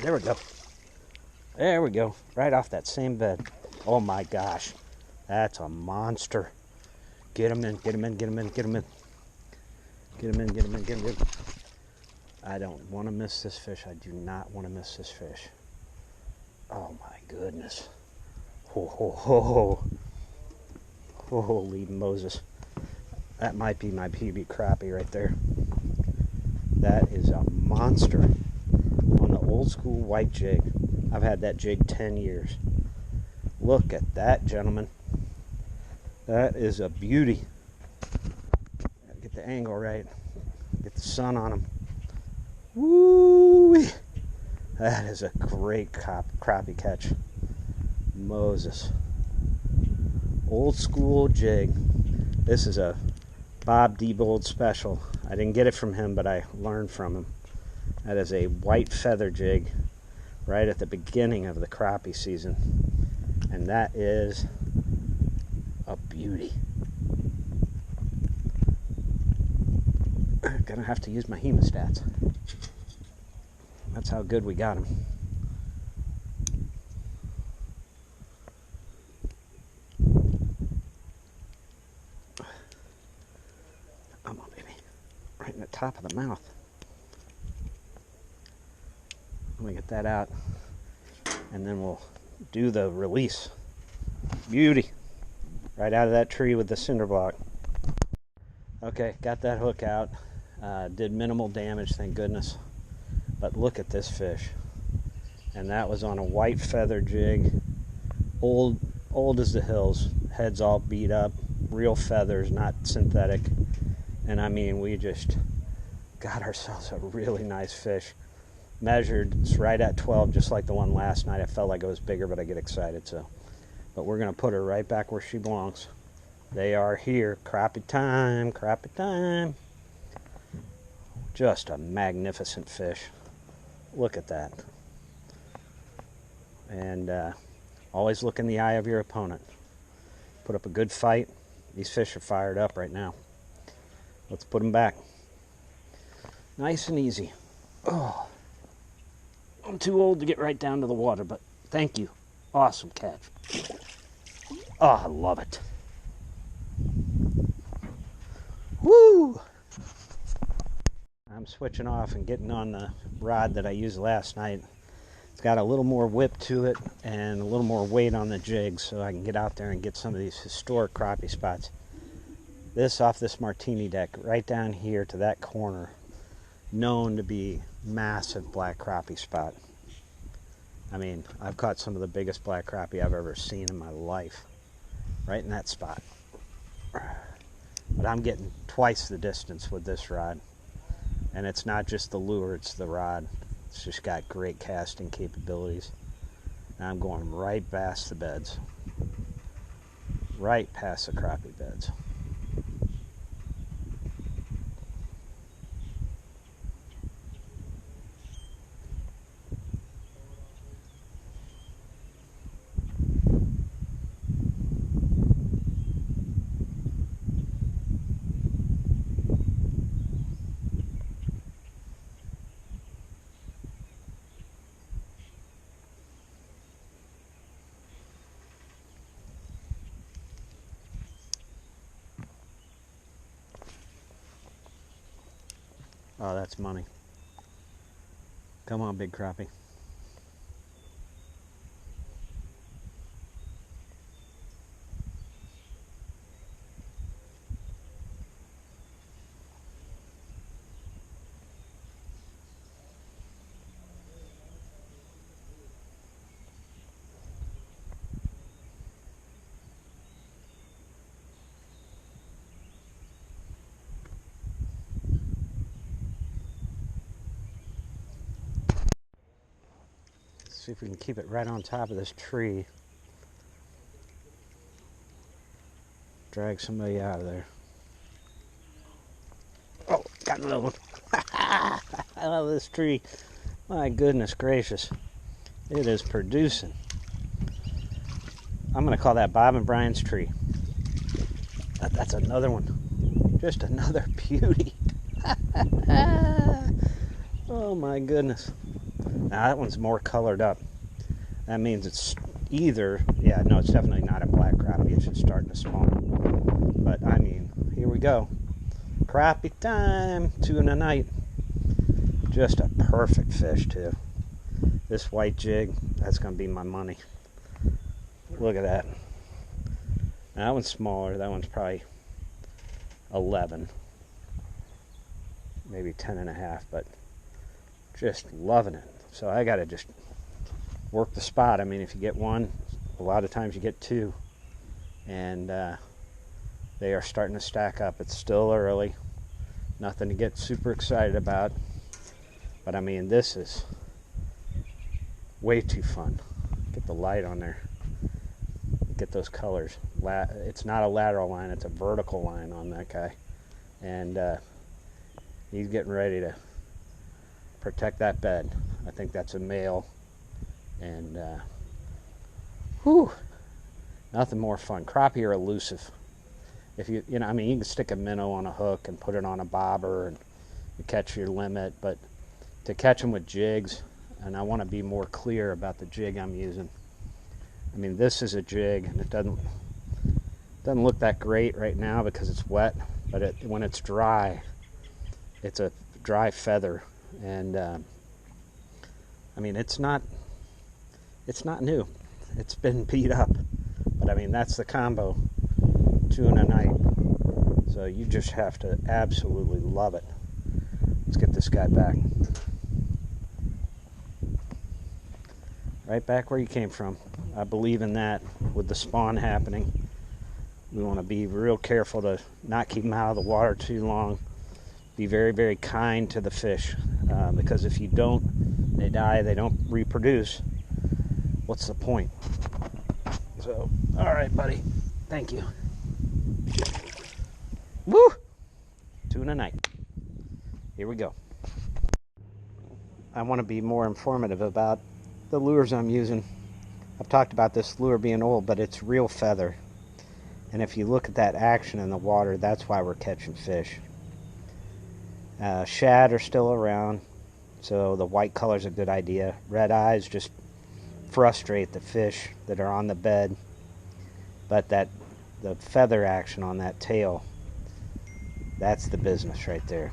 There we go. There we go. Right off that same bed. Oh my gosh. That's a monster. Get him in, get him in, get him in, get him in. Get him in, get him in, get him in. I don't want to miss this fish. I do not want to miss this fish. Oh my goodness. Ho, ho, ho, ho. Holy Moses. That might be my PB crappie right there. That is a monster on the old school white jig. I've had that jig 10 years. Look at that, gentlemen. That is a beauty. Get the angle right. Get the sun on him. Woo! That is a great crappie catch. Moses. Old school jig. This is a Bob Diebold special. I didn't get it from him, but I learned from him. That is a white feather jig right at the beginning of the crappie season. And that is a beauty. I'm gonna have to use my hemostats. That's how good we got him. Come on, baby. Right in the top of the mouth. Let me get that out. And then we'll do the release. Beauty. Right out of that tree with the cinder block. Okay, got that hook out. Did minimal damage, thank goodness. But look at this fish. And that was on a white feather jig. Old as the hills. Head's all beat up. Real feathers, not synthetic. And I mean, we just got ourselves a really nice fish. Measured, it's right at 12, just like the one last night. I felt like it was bigger, but I get excited, so. But we're going to put her right back where she belongs. They are here. Crappie time, crappie time. Just a magnificent fish. Look at that. And always look in the eye of your opponent. Put up a good fight. These fish are fired up right now. Let's put them back. Nice and easy. Oh, I'm too old to get right down to the water, but thank you. Awesome catch. Oh, I love it. Woo! I'm switching off and getting on the rod that I used last night. It's got a little more whip to it and a little more weight on the jig, so I can get out there and get some of these historic crappie spots. This off this martini deck, right down here to that corner, known to be massive black crappie spot. I mean, I've caught some of the biggest black crappie I've ever seen in my life, right in that spot. But I'm getting twice the distance with this rod. And it's not just the lure, it's the rod. It's just got great casting capabilities. And I'm going right past the beds. Right past the crappie beds. Oh, that's money. Come on, big crappie. See if we can keep it right on top of this tree. Drag somebody out of there. Oh, got another one. I love this tree. My goodness gracious. It is producing. I'm going to call that Bob and Brian's tree. That's another one. Just another beauty. Oh my goodness. Now that one's more colored up. That means it's either, yeah, no, it's definitely not a black crappie. It's just starting to spawn. But I mean, here we go. Crappie time, 2 in a night. Just a perfect fish too. This white jig, that's gonna be my money. Look at that. Now, that one's smaller. That one's probably 11, maybe 10 and a half, but just loving it. So I gotta just work the spot. I mean, if you get one, a lot of times you get two, and they are starting to stack up. It's still early, nothing to get super excited about, but I mean, this is way too fun. Get the light on there, get those colors. It's not a lateral line, it's a vertical line on that guy, and he's getting ready to protect that bed. I think that's a male, and whew, nothing more fun. Crappie are elusive. If you know, I mean, you can stick a minnow on a hook and put it on a bobber and you catch your limit, but to catch them with jigs, and I want to be more clear about the jig I'm using. I mean, this is a jig, and it doesn't look that great right now because it's wet, but when it's dry, it's a dry feather, and I mean, it's not new. It's been beat up, but I mean, that's the combo, 2 in a night. So you just have to absolutely love it. Let's get this guy back. Right back where you came from. I believe in that with the spawn happening. We want to be real careful to not keep them out of the water too long. Be very, very kind to the fish, because if you don't, they die, they don't reproduce. What's the point? So, all right, buddy. Thank you. Woo! 2 in a night. Here we go. I want to be more informative about the lures I'm using. I've talked about this lure being old, but it's real feather. And if you look at that action in the water, that's why we're catching fish. Shad are still around, so the white color is a good idea. Red eyes just frustrate the fish that are on the bed, but the feather action on that tail, that's the business right there.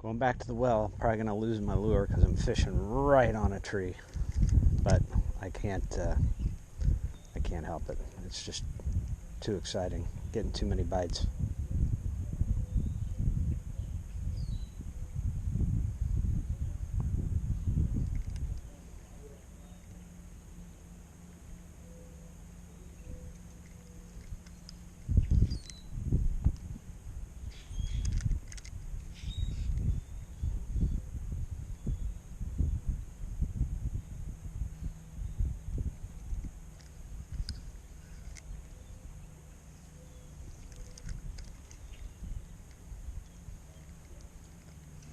Going back to the well, probably going to lose my lure because I'm fishing right on a tree, but I can't help it. It's just too exciting, getting too many bites.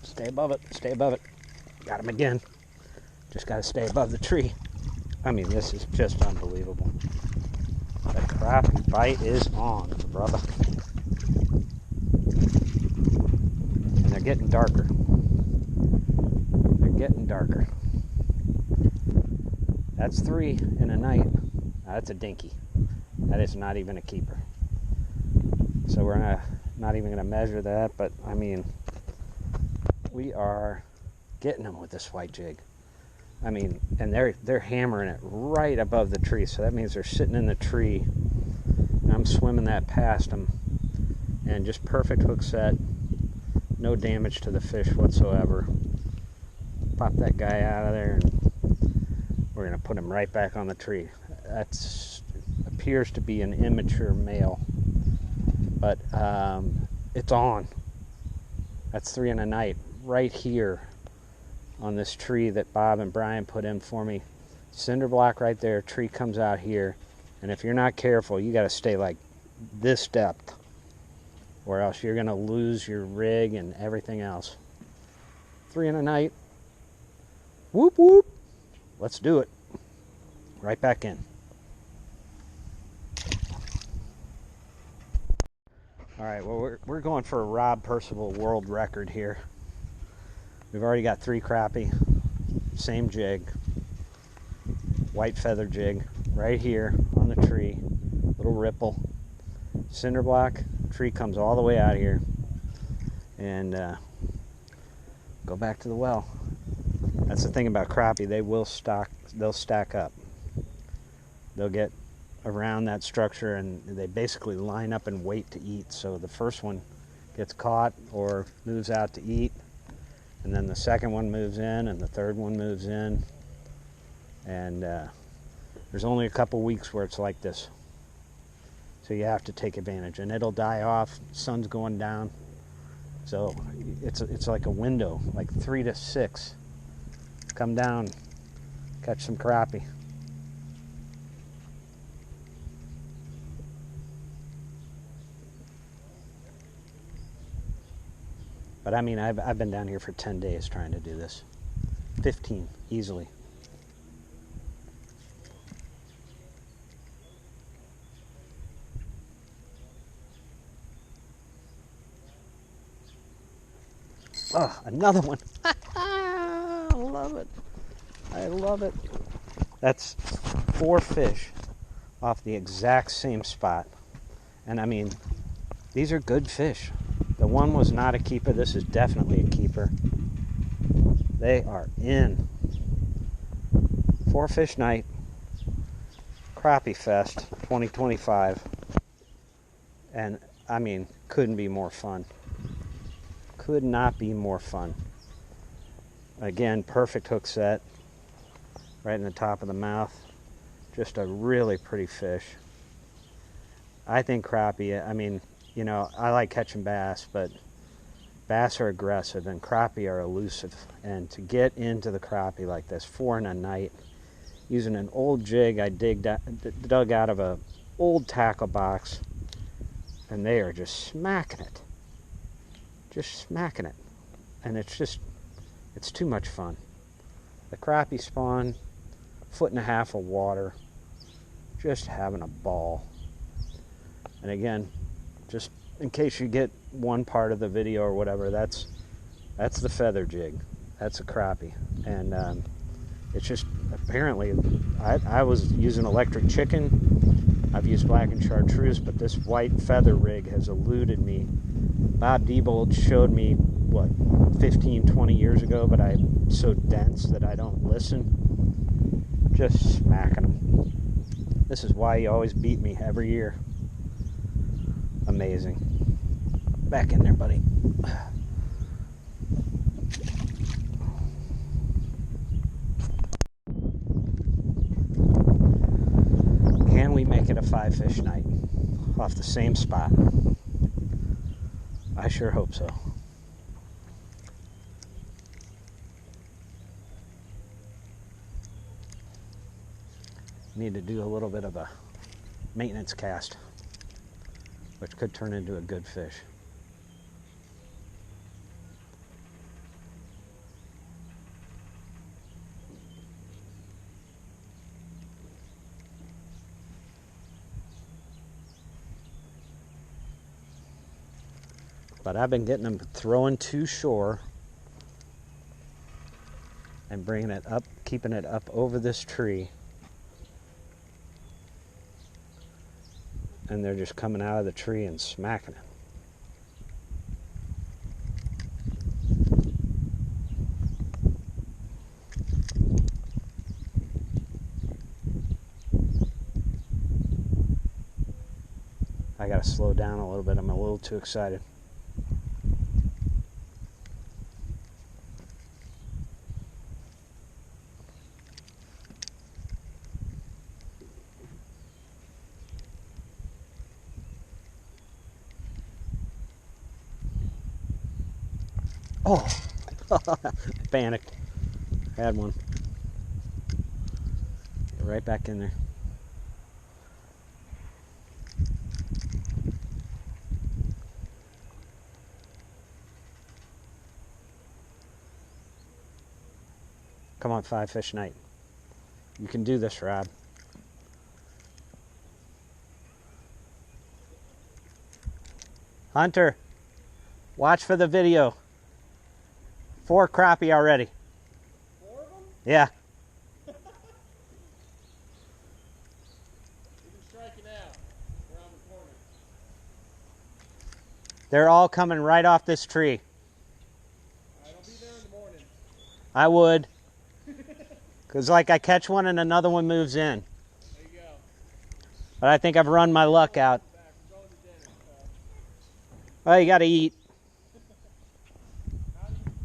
Stay above it, stay above it. Got him again. Just got to stay above the tree. I mean, this is just unbelievable. The crappie bite is on, brother. And they're getting darker. They're getting darker. That's 3 in a night. Now, that's a dinky. That is not even a keeper. So we're not even going to measure that, but I mean, we are getting them with this white jig. I mean, and they're hammering it right above the tree, so that means they're sitting in the tree, and I'm swimming that past them, and just perfect hook set, no damage to the fish whatsoever. Pop that guy out of there, and we're going to put him right back on the tree. That appears to be an immature male, but it's on. That's 3 in a night. Right here on this tree that Bob and Brian put in for me. Cinder block right there, tree comes out here, and if you're not careful, you got to stay like this depth, or else you're going to lose your rig and everything else. 3 in a night. Whoop whoop. Let's do it. Right back in. All right, well, we're going for a Rob Percival world record here. We've already got 3 crappie, same jig, white feather jig, right here on the tree, little ripple, cinder block, tree comes all the way out here, and go back to the well. That's the thing about crappie, they'll stack up. They'll get around that structure and they basically line up and wait to eat. So the first one gets caught or moves out to eat, and then the second one moves in, and the third one moves in, and there's only a couple weeks where it's like this. So you have to take advantage, and it'll die off, sun's going down. So it's like a window, like 3 to 6. Come down, catch some crappie. But I mean, I've been down here for 10 days trying to do this. 15, easily. Oh, another one. I love it. I love it. That's 4 fish off the exact same spot. And I mean, these are good fish. The one was not a keeper. This is definitely a keeper. They are in. 4 fish night. Crappie Fest 2025. And I mean, couldn't be more fun. Could not be more fun. Again, perfect hook set. Right in the top of the mouth. Just a really pretty fish. I think crappie, I mean, you know, I like catching bass, but bass are aggressive and crappie are elusive. And to get into the crappie like this, 4 in a night, using an old jig I dug out of a old tackle box, and they are just smacking it. Just smacking it. And it's too much fun. The crappie spawn, 1.5 foot of water, just having a ball. And again, just in case you get one part of the video or whatever, that's the feather jig. That's a crappie. And it's just, apparently, I was using electric chicken. I've used black and chartreuse, but this white feather rig has eluded me. Bob Diebold showed me, what, 15, 20 years ago, but I'm so dense that I don't listen. Just smacking them. This is why he always beat me every year. Amazing. Back in there, buddy. Can we make it a 5-fish night off the same spot? I sure hope so. Need to do a little bit of a maintenance cast, which could turn into a good fish. But I've been getting them throwing to shore and bringing it up, keeping it up over this tree. And they're just coming out of the tree and smacking it. I gotta slow down a little bit. I'm a little too excited. Oh, panicked. Had one. Get right back in there. Come on, 5-fish night. You can do this, Rob. Hunter, watch for the video. 4 crappie already. 4 of them? Yeah. You've been striking out around the corner. They're all coming right off this tree. Alright, I'll be there in the morning. I would. Because like I catch one and another one moves in. There you go. But I think I've run my luck out. We're going to dinner, so. Well, you got to eat. How do you think?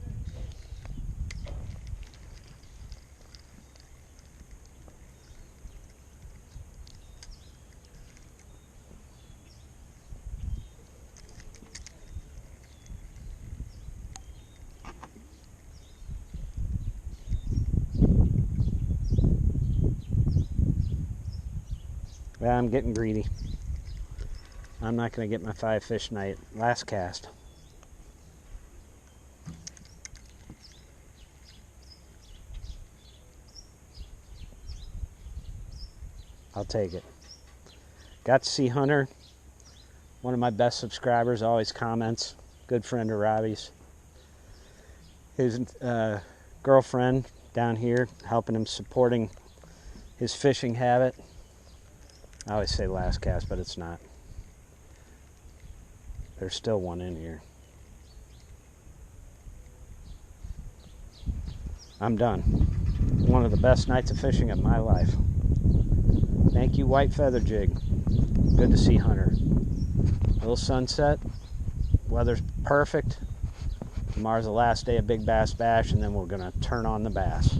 Yeah, I'm getting greedy. I'm not going to get my 5 fish night. Last cast. I'll take it. Got to see Hunter, one of my best subscribers, always comments. Good friend of Robbie's. His girlfriend down here helping him, supporting his fishing habit. I always say last cast, but it's not. There's still one in here. I'm done. One of the best nights of fishing of my life. Thank you, White Feather Jig. Good to see Hunter. Little sunset. Weather's perfect. Tomorrow's the last day of Big Bass Bash, and then we're going to turn on the bass.